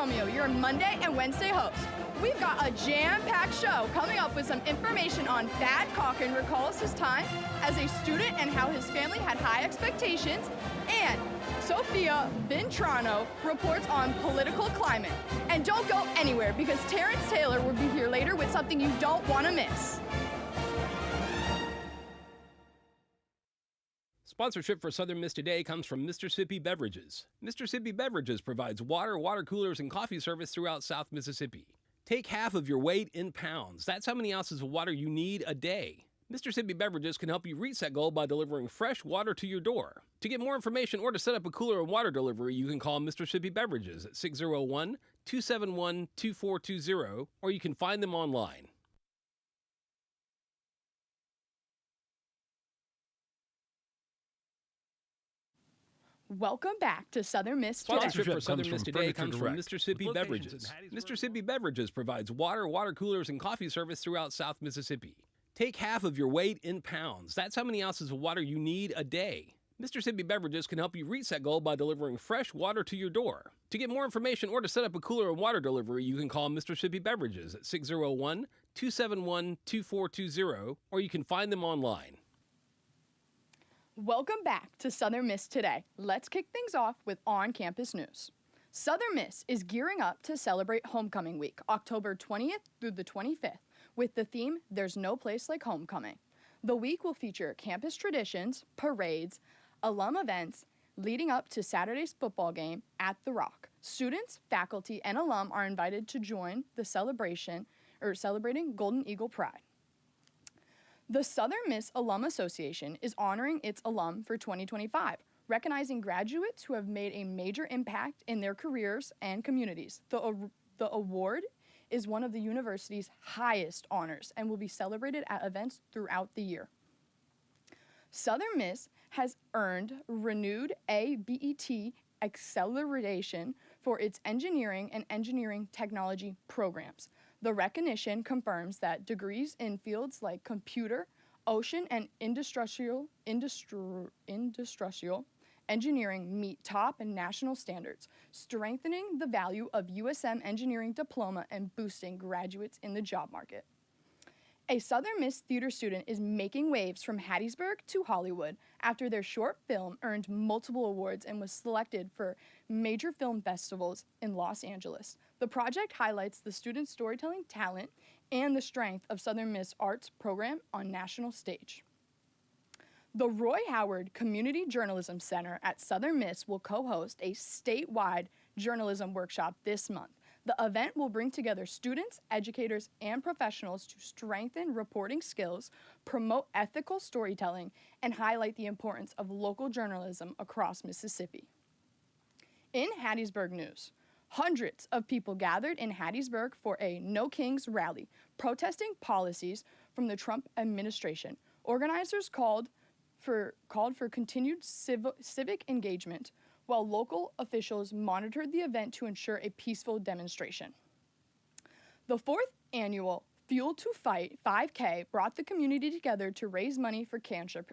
Romeo, your Monday and Wednesday host. We've got a jam-packed show coming up with some information on Thad Cochran recalls his time as a student and how his family had high expectations, and Sophia Ventrano reports on political climate. And don't go anywhere because Terrance Taylor will be here later with something you don't want to miss. Sponsorship for Southern Miss Today comes from Mississippi Beverages. Mississippi Beverages provides water coolers, and coffee service throughout South Mississippi. Take half of your weight in pounds. That's how many ounces of water you need a day. Mississippi Beverages can help you reach that goal by delivering fresh water to your door. To get more information or to set up a cooler and water delivery, you can call Mississippi Beverages at 601-271-2420, or you can find them online. Welcome back to Southern Miss Today. Sponsorship for Southern Miss Today comes from Mississippi Beverages. Mississippi Beverages provides water coolers, and coffee service throughout South Mississippi. Take half of your weight in pounds. That's how many ounces of water you need a day. Mississippi Beverages can help you reach that goal by delivering fresh water to your door. To get more information or to set up a cooler and water delivery, you can call Mississippi Beverages at 601-271-2420, or you can find them online. Welcome back to Southern Miss Today. Let's kick things off with on-campus news. Southern Miss is gearing up to celebrate Homecoming Week, October 20th through the 25th, with the theme, There's No Place Like Homecoming. The week will feature campus traditions, parades, alum events, leading up to Saturday's football game at The Rock. Students, faculty, and alum are invited to join the celebrating Golden Eagle Pride. The Southern Miss Alum Association is honoring its alum for 2025, recognizing graduates who have made a major impact in their careers and communities. The award is one of the university's highest honors and will be celebrated at events throughout the year. Southern Miss has earned renewed ABET acceleration for its engineering and engineering technology programs. The recognition confirms that degrees in fields like computer, ocean, and industrial engineering meet top and national standards, strengthening the value of USM engineering diploma and boosting graduates in the job market. A Southern Miss theater student is making waves from Hattiesburg to Hollywood after their short film earned multiple awards and was selected for major film festivals in Los Angeles. The project highlights the students' storytelling talent and the strength of Southern Miss Arts program on national stage. The Roy Howard Community Journalism Center at Southern Miss will co-host a statewide journalism workshop this month. The event will bring together students, educators, and professionals to strengthen reporting skills, promote ethical storytelling, and highlight the importance of local journalism across Mississippi. In Hattiesburg news, hundreds of people gathered in Hattiesburg for a No Kings rally, protesting policies from the Trump administration. Organizers called for continued civic engagement, while local officials monitored the event to ensure a peaceful demonstration. The fourth annual Fuel to Fight 5K brought the community together to raise money for cancer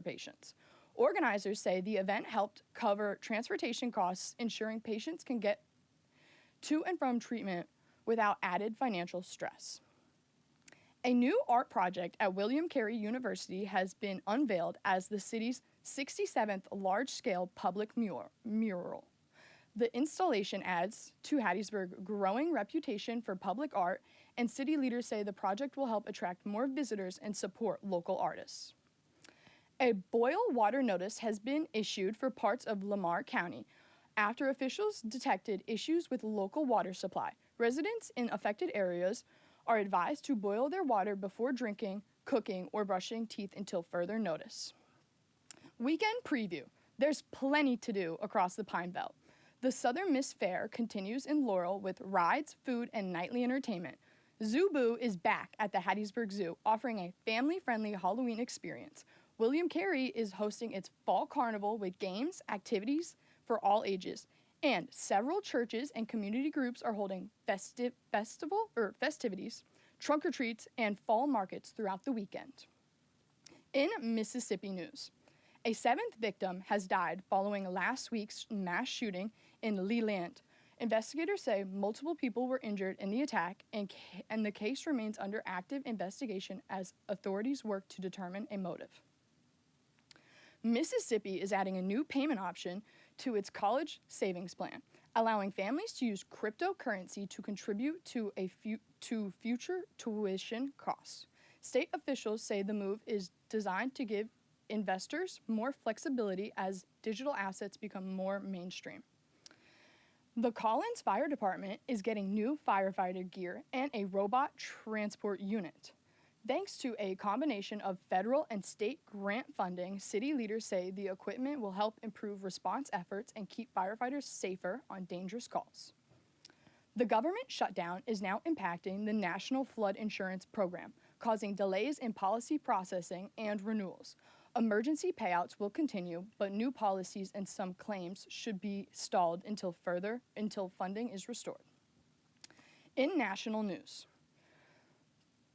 patients. Organizers say the event helped cover transportation costs, ensuring patients can get to and from treatment without added financial stress. A new art project at William Carey University has been unveiled as the city's 67th large-scale public mural. The installation adds to Hattiesburg's growing reputation for public art, and city leaders say the project will help attract more visitors and support local artists. A boil water notice has been issued for parts of Lamar County after officials detected issues with local water supply. Residents in affected areas are advised to boil their water before drinking, cooking, or brushing teeth until further notice. Weekend preview. There's plenty to do across the Pine Belt. The Southern Miss Fair continues in Laurel with rides, food, and nightly entertainment. Zoo Boo is back at the Hattiesburg Zoo, offering a family-friendly Halloween experience. William Carey is hosting its fall carnival with games, activities for all ages, and several churches and community groups are holding festivities, trunk-or-treats, and fall markets throughout the weekend. In Mississippi news, a seventh victim has died following last week's mass shooting in Leland. Investigators say multiple people were injured in the attack, and the case remains under active investigation as authorities work to determine a motive. Mississippi is adding a new payment option to its college savings plan, allowing families to use cryptocurrency to contribute to future tuition costs. State officials say the move is designed to give investors more flexibility as digital assets become more mainstream. The Collins Fire Department is getting new firefighter gear and a robot transport unit. Thanks to a combination of federal and state grant funding, city leaders say the equipment will help improve response efforts and keep firefighters safer on dangerous calls. The government shutdown is now impacting the National Flood Insurance Program, causing delays in policy processing and renewals. Emergency payouts will continue, but new policies and some claims should be stalled until funding is restored. In national news,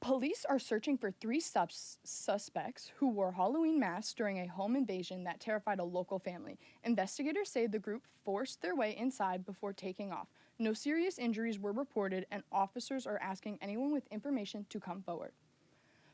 police are searching for 3 suspects who wore Halloween masks during a home invasion that terrified a local family. Investigators say the group forced their way inside before taking off. No serious injuries were reported, and officers are asking anyone with information to come forward.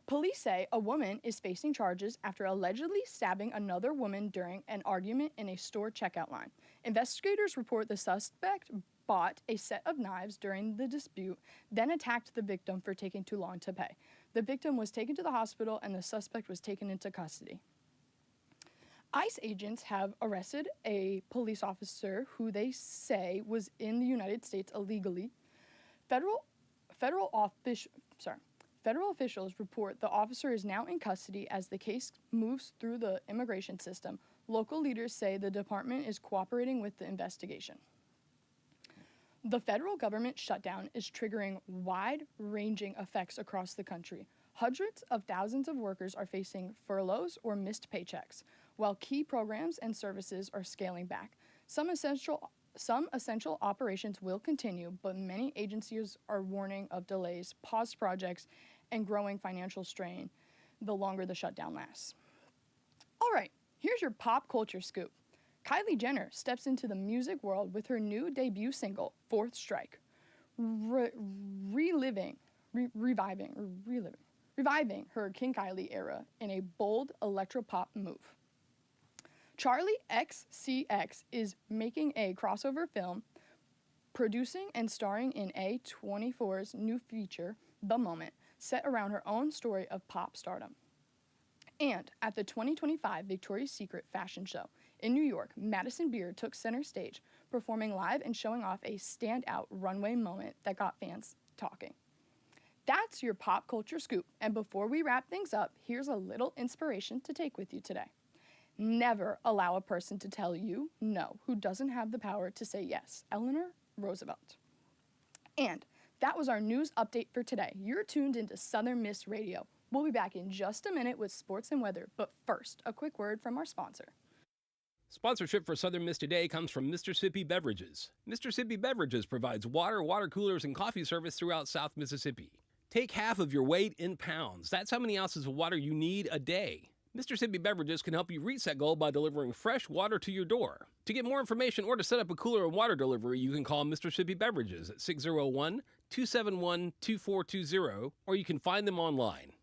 Police say a woman is facing charges after allegedly stabbing another woman during an argument in a store checkout line. Investigators report the suspect bought a set of knives during the dispute, then attacked the victim for taking too long to pay. The victim was taken to the hospital and the suspect was taken into custody. ICE agents have arrested a police officer who they say was in the United States illegally. Federal officials report the officer is now in custody as the case moves through the immigration system. Local leaders say the department is cooperating with the investigation. The federal government shutdown is triggering wide-ranging effects across the country. Hundreds of thousands of workers are facing furloughs or missed paychecks, while key programs and services are scaling back. Some essential operations will continue, but many agencies are warning of delays, paused projects, and growing financial strain the longer the shutdown lasts. All right, here's your pop culture scoop. Kylie Jenner steps into the music world with her new debut single, Fourth Strike, reviving her King Kylie era in a bold electropop move. Charlie XCX is making a crossover film, producing and starring in A24's new feature, The Moment, set around her own story of pop stardom. And at the 2025 Victoria's Secret fashion show in New York, Madison Beer took center stage, performing live and showing off a standout runway moment that got fans talking. That's your pop culture scoop, and before we wrap things up, here's a little inspiration to take with you today. Never allow a person to tell you no who doesn't have the power to say yes. Eleanor Roosevelt. And that was our news update for today. You're tuned into Southern Miss Radio. We'll be back in just a minute with sports and weather, but first, a quick word from our sponsor. Sponsorship for Southern Miss Today comes from Mississippi Beverages. Mississippi Beverages provides water coolers, and coffee service throughout South Mississippi. Take half of your weight in pounds. That's how many ounces of water you need a day. Mississippi Beverages can help you reach that goal by delivering fresh water to your door. To get more information or to set up a cooler and water delivery, you can call Mississippi Beverages at 601-271-2420, or you can find them online.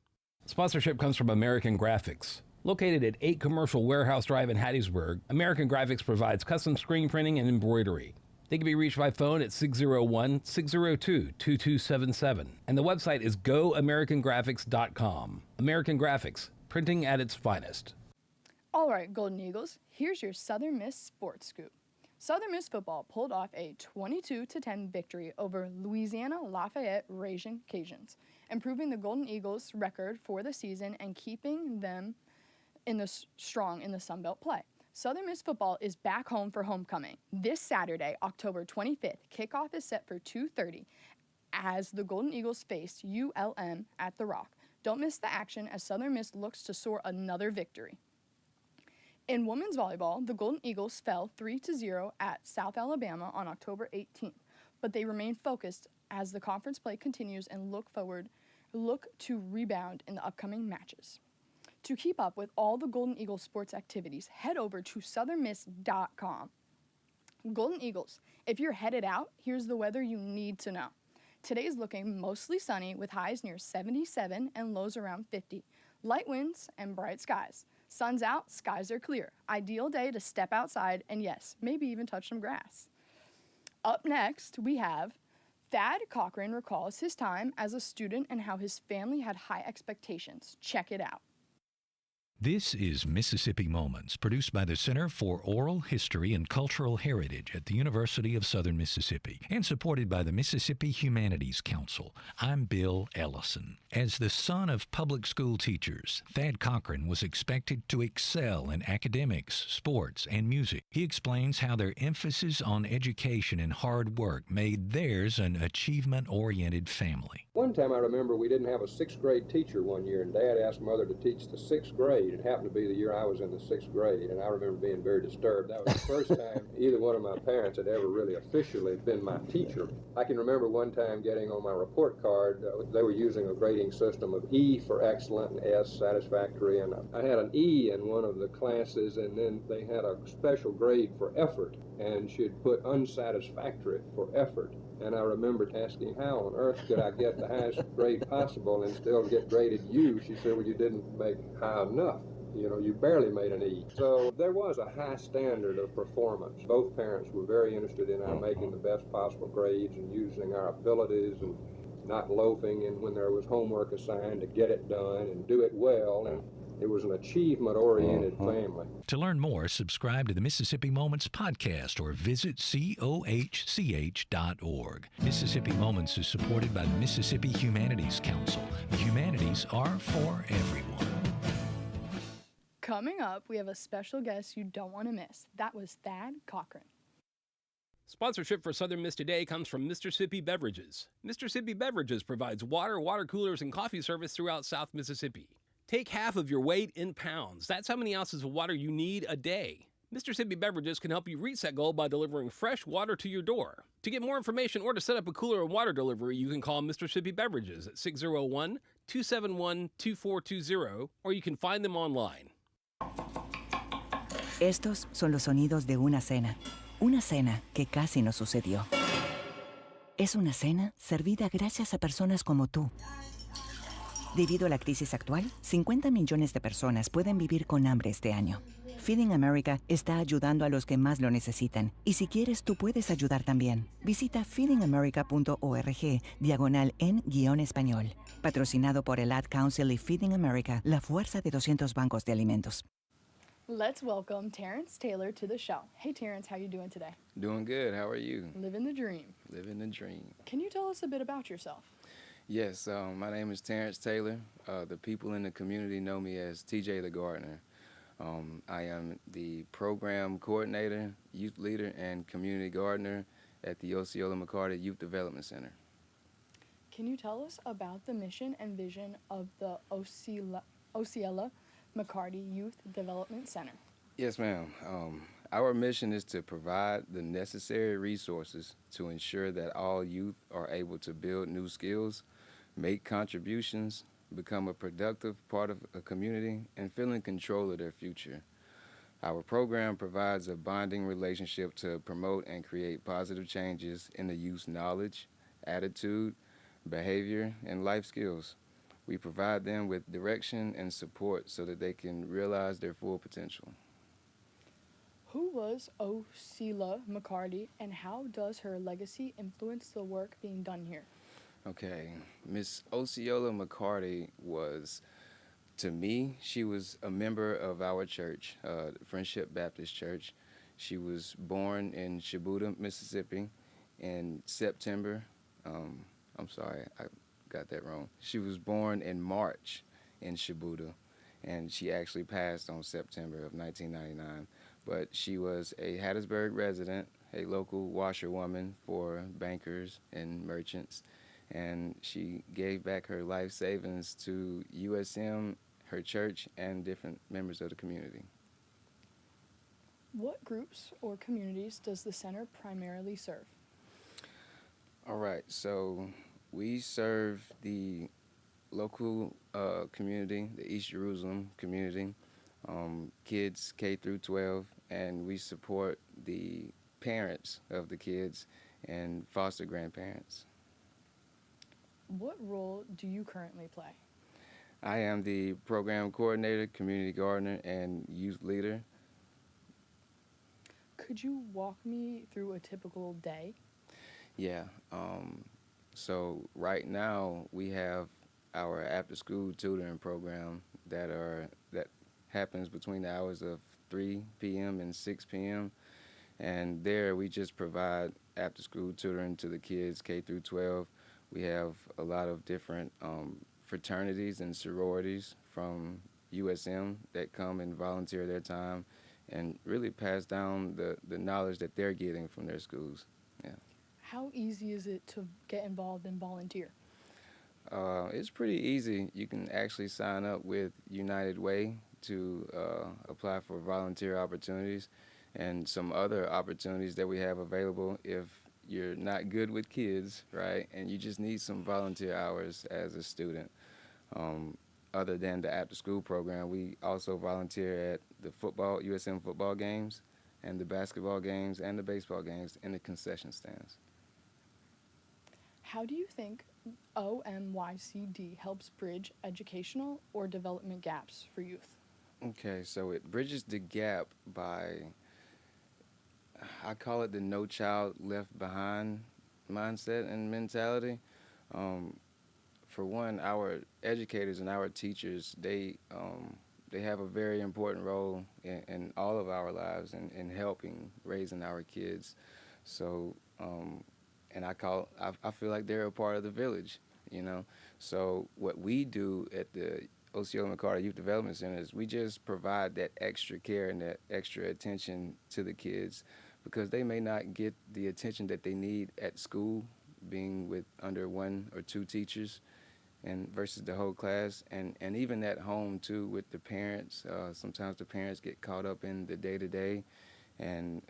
Sponsorship comes from American Graphics. Located at 8 Commercial Warehouse Drive in Hattiesburg, American Graphics provides custom screen printing and embroidery. They can be reached by phone at 601-602-2277, and the website is goamericangraphics.com. American Graphics, printing at its finest. All right, Golden Eagles, here's your Southern Miss sports scoop. Southern Miss football pulled off a 22-10 victory over Louisiana Lafayette Ragin' Cajuns, improving the Golden Eagles' record for the season and keeping them strong in the Sun Belt play. Southern Miss football is back home for homecoming. This Saturday, October 25th, kickoff is set for 2:30 as the Golden Eagles face ULM at the Rock. Don't miss the action as Southern Miss looks to soar another victory. In women's volleyball, the Golden Eagles fell 3-0 at South Alabama on October 18th, but they remain focused as the conference play continues and look to rebound in the upcoming matches. To keep up with all the Golden Eagles sports activities, head over to southernmiss.com. Golden Eagles, if you're headed out, here's the weather you need to know. Today is looking mostly sunny with highs near 77 and lows around 50. Light winds and bright skies. Sun's out, skies are clear. Ideal day to step outside and yes, maybe even touch some grass. Up next, we have Thad Cochran recalls his time as a student and how his family had high expectations. Check it out. This is Mississippi Moments, produced by the Center for Oral History and Cultural Heritage at the University of Southern Mississippi and supported by the Mississippi Humanities Council. I'm Bill Ellison. As the son of public school teachers, Thad Cochran was expected to excel in academics, sports, and music. He explains how their emphasis on education and hard work made theirs an achievement-oriented family. One time I remember we didn't have a sixth grade teacher one year, and Dad asked Mother to teach the sixth grade. It happened to be the year I was in the sixth grade, and I remember being very disturbed. That was the first time either one of my parents had ever really officially been my teacher. I can remember one time getting on my report card, they were using a grading system of E for excellent and S, satisfactory, and I had an E in one of the classes, and then they had a special grade for effort, and she'd put unsatisfactory for effort. And I remember asking, how on earth could I get the highest grade possible and still get graded U? She said, well, you didn't make high enough. You know, you barely made an E. So there was a high standard of performance. Both parents were very interested in our making the best possible grades and using our abilities and not loafing, and when there was homework assigned, to get it done and do it well. And it was an achievement-oriented family. To learn more, subscribe to the Mississippi Moments podcast or visit cohch.org. Mississippi Moments is supported by the Mississippi Humanities Council. The humanities are for everyone. Coming up, we have a special guest you don't want to miss. That was Thad Cochran. Sponsorship for Southern Miss Today comes from Mr. Sippy Beverages. Mr. Sippy Beverages provides water, water coolers, and coffee service throughout South Mississippi. Take half of your weight in pounds. That's how many ounces of water you need a day. Mr. Sippy Beverages can help you reach that goal by delivering fresh water to your door. To get more information or to set up a cooler and water delivery, you can call Mr. Sippy Beverages at 601-271-2420, or you can find them online. Estos son los sonidos de una cena que casi no sucedió. Es una cena servida gracias a personas como tú. Debido a la crisis actual, 50 millones de personas pueden vivir con hambre este año. Feeding America está ayudando a los que más lo necesitan. Y si quieres, tú puedes ayudar también. Visita feedingamerica.org/en-español. Patrocinado por el Ad Council y Feeding America, la fuerza de 200 bancos de alimentos. Let's welcome Terrance Taylor to the show. Hey, Terrance, how you doing today? Doing good. How are you? Living the dream. Living the dream. Can you tell us a bit about yourself? Yes, my name is Terrance Taylor. The people in the community know me as TJ the Gardener. I am the program coordinator, youth leader, and community gardener at the Osceola McCarty Youth Development Center. Can you tell us about the mission and vision of the Osceola McCarty Youth Development Center? Yes, ma'am. Our mission is to provide the necessary resources to ensure that all youth are able to build new skills, make contributions, become a productive part of a community, and feel in control of their future. Our program provides a bonding relationship to promote and create positive changes in the youth's knowledge, attitude, behavior, and life skills. We provide them with direction and support so that they can realize their full potential. Who was Osceola McCarty, and how does her legacy influence the work being done here? Okay, Miss Osceola McCarty was, to me, she was a member of our church, Friendship Baptist Church. She was born in Shibuda, Mississippi in September. I'm sorry, I got that wrong. She was born in March in Shibuda, and she actually passed on September of 1999. But she was a Hattiesburg resident, a local washerwoman for bankers and merchants, and she gave back her life savings to USM, her church, and different members of the community. What groups or communities does the center primarily serve? All right, so we serve the local community, the East Jerusalem community, kids K through 12, and we support the parents of the kids and foster grandparents. What role do you currently play? I am the program coordinator, community gardener, and youth leader. Could you walk me through a typical day? Yeah. So right now we have our after-school tutoring program that happens between the hours of 3 p.m. and 6 p.m. And there we just provide after-school tutoring to the kids K through 12. We have a lot of different fraternities and sororities from USM that come and volunteer their time and really pass down the knowledge that they're getting from their schools. Yeah. How easy is it to get involved and volunteer? It's pretty easy. You can actually sign up with United Way to apply for volunteer opportunities and some other opportunities that we have available if you're not good with kids, right, and you just need some volunteer hours as a student. Other than the after-school program, we also volunteer at the USM football games and the basketball games and the baseball games in the concession stands. How do you think OMYCD helps bridge educational or development gaps for youth? Okay, so it bridges the gap by, I call it the no child left behind mindset and mentality. For one, our educators and our teachers, they have a very important role in all of our lives in helping raising our kids. So, and I feel like they're a part of the village, you know. So what we do at the Osceola McCarty Youth Development Center is we just provide that extra care and that extra attention to the kids because they may not get the attention that they need at school, being with under 1 or 2 teachers and versus the whole class, and even at home too with the parents. Sometimes the parents get caught up in the day-to-day, and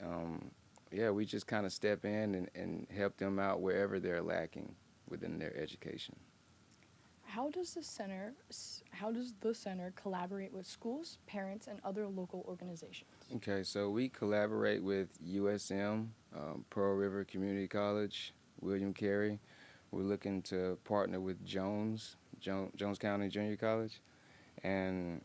yeah, we just kind of step in and help them out wherever they're lacking within their education. How does the center collaborate with schools, parents, and other local organizations? Okay, so we collaborate with USM, Pearl River Community College, William Carey. We're looking to partner with Jones County Junior College, and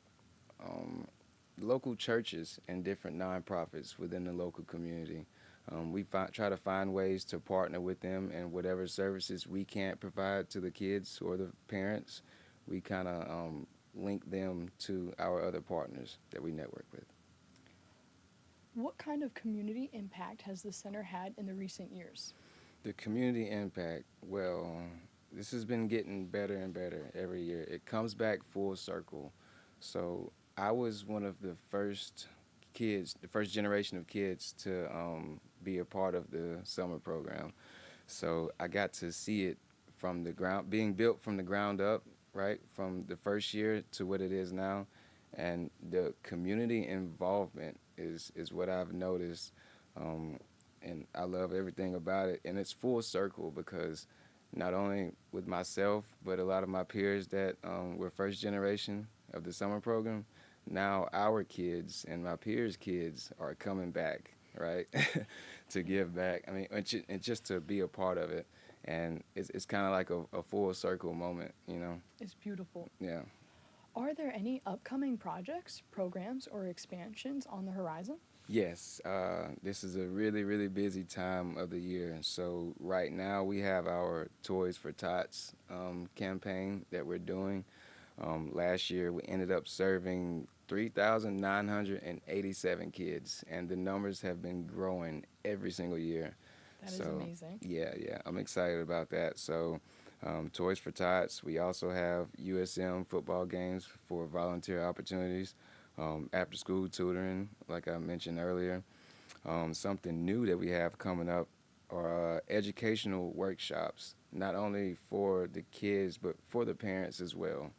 local churches and different nonprofits within the local community. We try to find ways to partner with them, and whatever services we can't provide to the kids or the parents, we kind of link them to our other partners that we network with. What kind of community impact has the center had in the recent years? The community impact, well, this has been getting better and better every year. It comes back full circle. So I was one of the first kids, the first generation of kids to be a part of the summer program. So I got to see it from the ground, being built from the ground up, right, from the first year to what it is now. And the community involvement is what I've noticed. And I love everything about it. And it's full circle because not only with myself, but a lot of my peers that were first generation of the summer program, now our kids and my peers' kids are coming back, right, to give back. I mean, and just to be a part of it. And it's kind of like a full circle moment, you know. It's beautiful. Yeah. Are there any upcoming projects, programs, or expansions on the horizon? Yes, this is a really, really busy time of the year. So right now we have our Toys for Tots campaign that we're doing. Last year we ended up serving 3,987 kids, and the numbers have been growing every single year. That is amazing. Yeah, I'm excited about that. So Toys for Tots. We also have USM football games for volunteer opportunities. After school tutoring, like I mentioned earlier. Something new that we have coming up are educational workshops, not only for the kids, but for the parents as well.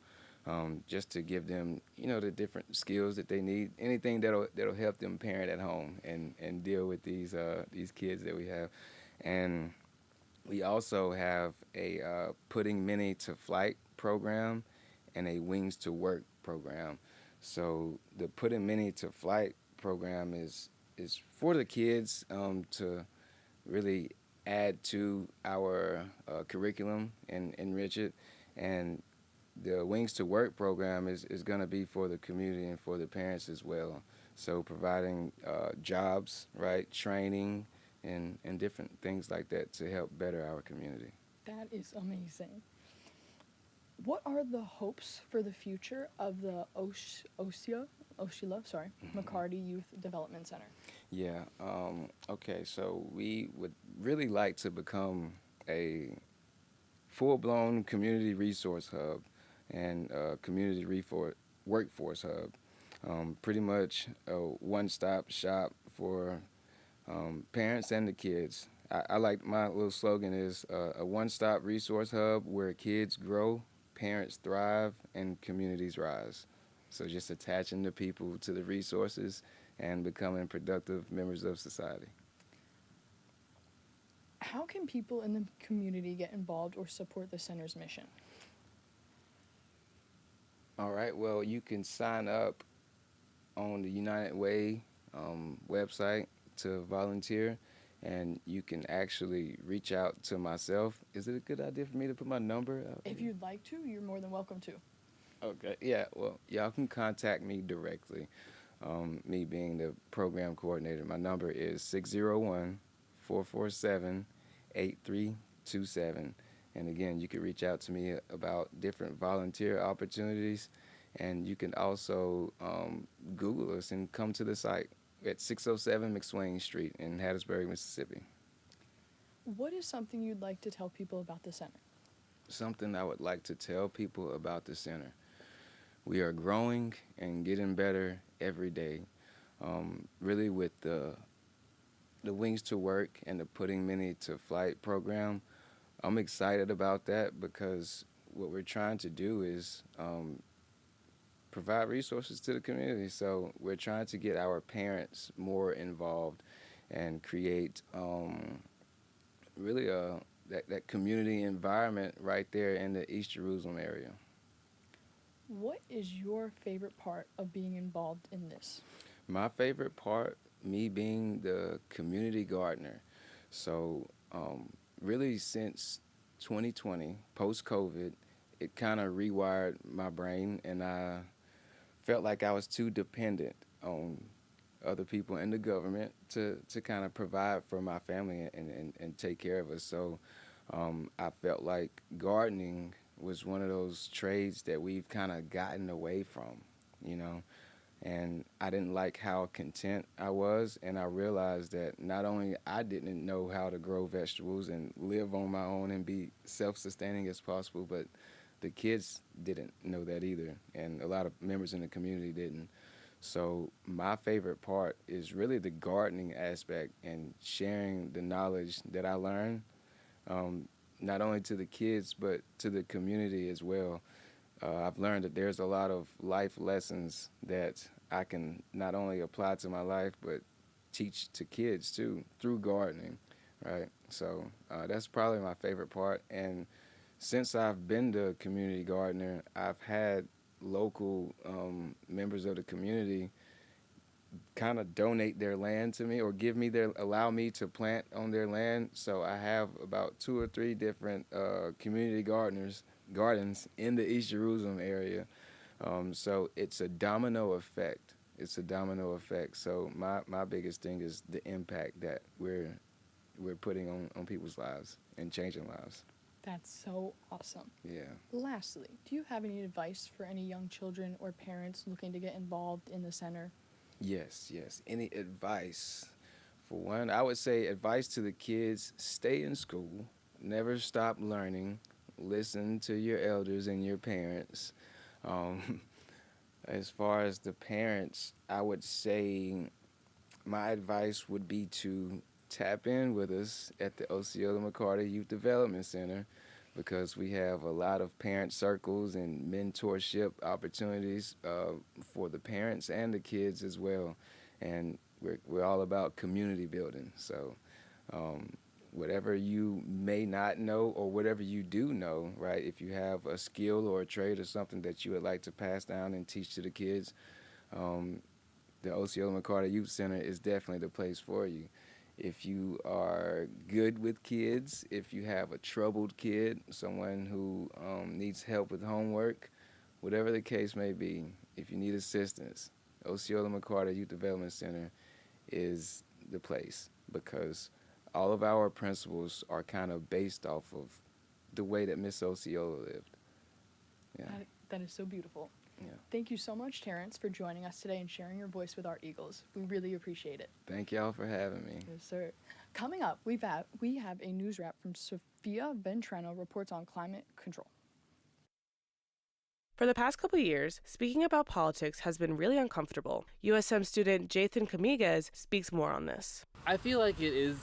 Just to give them, you know, the different skills that they need, anything that'll help them parent at home and deal with these kids that we have. And we also have a Putting Many to Flight program and a Wings to Work program. So the Putting Many to Flight program is is for the kids to really add to our curriculum and enrich it. And the Wings to Work program is going to be for the community and for the parents as well. So providing jobs, right, training, and different things like that to help better our community. That is amazing. What are the hopes for the future of the McCarty Youth Development Center? Yeah, okay, so we would really like to become a full-blown community resource hub and community workforce hub. Pretty much a one-stop shop for parents and the kids. I like my little slogan is a one-stop resource hub where kids grow, parents thrive, and communities rise. So just attaching the people to the resources and becoming productive members of society. How can people in the community get involved or support the center's mission? All right, well, you can sign up on the United Way website to volunteer, and you can actually reach out to myself. Is it a good idea for me to put my number out? If you'd like to, you're more than welcome to. Okay, yeah, well, y'all can contact me directly. Me being the program coordinator, my number is 601-447-8327. And again, you can reach out to me about different volunteer opportunities, and you can also Google us and come to the site at 607 McSwain Street in Hattiesburg, Mississippi. What is something you'd like to tell people about the center? Something I would like to tell people about the center. We are growing and getting better every day. Really with the Wings to Work and the Putting Many to Flight program, I'm excited about that because what we're trying to do is provide resources to the community. So we're trying to get our parents more involved and create really that community environment right there in the East Jerusalem area. What is your favorite part of being involved in this? My favorite part, me being the community gardener. So really since 2020, post-COVID, it kind of rewired my brain, and I felt like I was too dependent on other people in the government to kind of provide for my family and take care of us. So I felt like gardening was one of those trades that we've kind of gotten away from, you know. And I didn't like how content I was, and I realized that not only I didn't know how to grow vegetables and live on my own and be self-sustaining as possible, but the kids didn't know that either, and a lot of members in the community didn't. So my favorite part is really the gardening aspect and sharing the knowledge that I learned, not only to the kids, but to the community as well. I've learned that there's a lot of life lessons that I can not only apply to my life, but teach to kids too, through gardening, right? So that's probably my favorite part. And since I've been the community gardener, I've had local members of the community kind of donate their land to me or allow me to plant on their land. So I have about 2 or 3 different community gardens in the East Jerusalem area. So it's a domino effect. So my biggest thing is the impact that we're putting on people's lives and changing lives. That's so awesome. Yeah. Lastly, do you have any advice for any young children or parents looking to get involved in the center? Yes. Any advice? For one, I would say advice to the kids: stay in school, never stop learning, listen to your elders and your parents. As far as the parents, I would say my advice would be to tap in with us at the Osceola McCarty Youth Development Center, because we have a lot of parent circles and mentorship opportunities for the parents and the kids as well. And we're all about community building. So whatever you may not know or whatever you do know, right, if you have a skill or a trade or something that you would like to pass down and teach to the kids, the Osceola McCarty Youth Center is definitely the place for you. If you are good with kids, if you have a troubled kid, someone who needs help with homework, whatever the case may be, if you need assistance, Osceola McCarty Youth Development Center is the place, because all of our principles are kind of based off of the way that Miss Osceola lived. Yeah. That is so beautiful. Yeah. Thank you so much, Terrance, for joining us today and sharing your voice with our Eagles. We really appreciate it. Thank y'all for having me. Yes, sir. Coming up, we have a news wrap from Sophia Ventrano, reports on climate control. For the past couple years, speaking about politics has been really uncomfortable. USM student Jathan Camigues speaks more on this. I feel like it is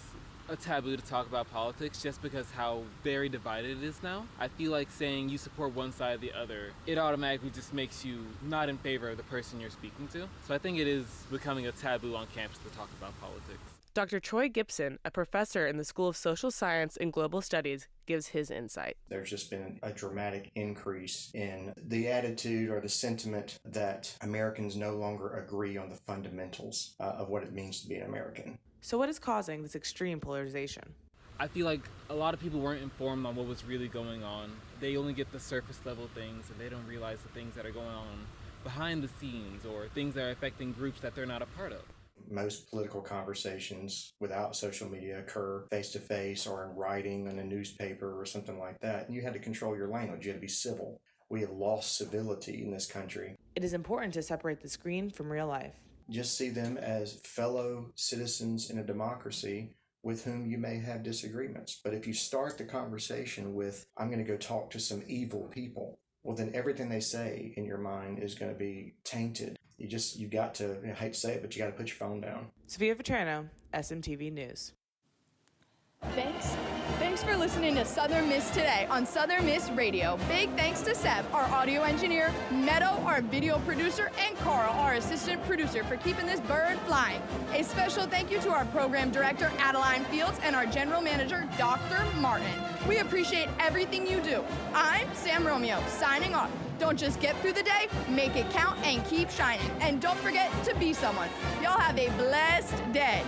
a taboo to talk about politics just because how very divided it is now. I feel like saying you support one side or the other, it automatically just makes you not in favor of the person you're speaking to. So I think it is becoming a taboo on campus to talk about politics. Dr. Troy Gibson, a professor in the School of Social Science and Global Studies, gives his insight. There's just been a dramatic increase in the attitude or the sentiment that Americans no longer agree on the fundamentals of what it means to be an American. So what is causing this extreme polarization? I feel like a lot of people weren't informed on what was really going on. They only get the surface level things, and they don't realize the things that are going on behind the scenes, or things that are affecting groups that they're not a part of. Most political conversations without social media occur face-to-face or in writing in a newspaper or something like that. And you had to control your language. You had to be civil. We have lost civility in this country. It is important to separate the screen from real life. Just see them as fellow citizens in a democracy with whom you may have disagreements. But if you start the conversation with, I'm going to go talk to some evil people, well, then everything they say in your mind is going to be tainted. You got to, I hate to say it, but you got to put your phone down. Sophia Ventrano, SMTV News. Thanks for listening to Southern Miss Today on Southern Miss Radio. Big thanks to Seb, our audio engineer, Meadow, our video producer, and Carl, our assistant producer, for keeping this bird flying. A special thank you to our program director, Adeline Fields, and our general manager, Dr. Martin. We appreciate everything you do. I'm Sam Romeo, signing off. Don't just get through the day, make it count and keep shining. And don't forget to be someone. Y'all have a blessed day.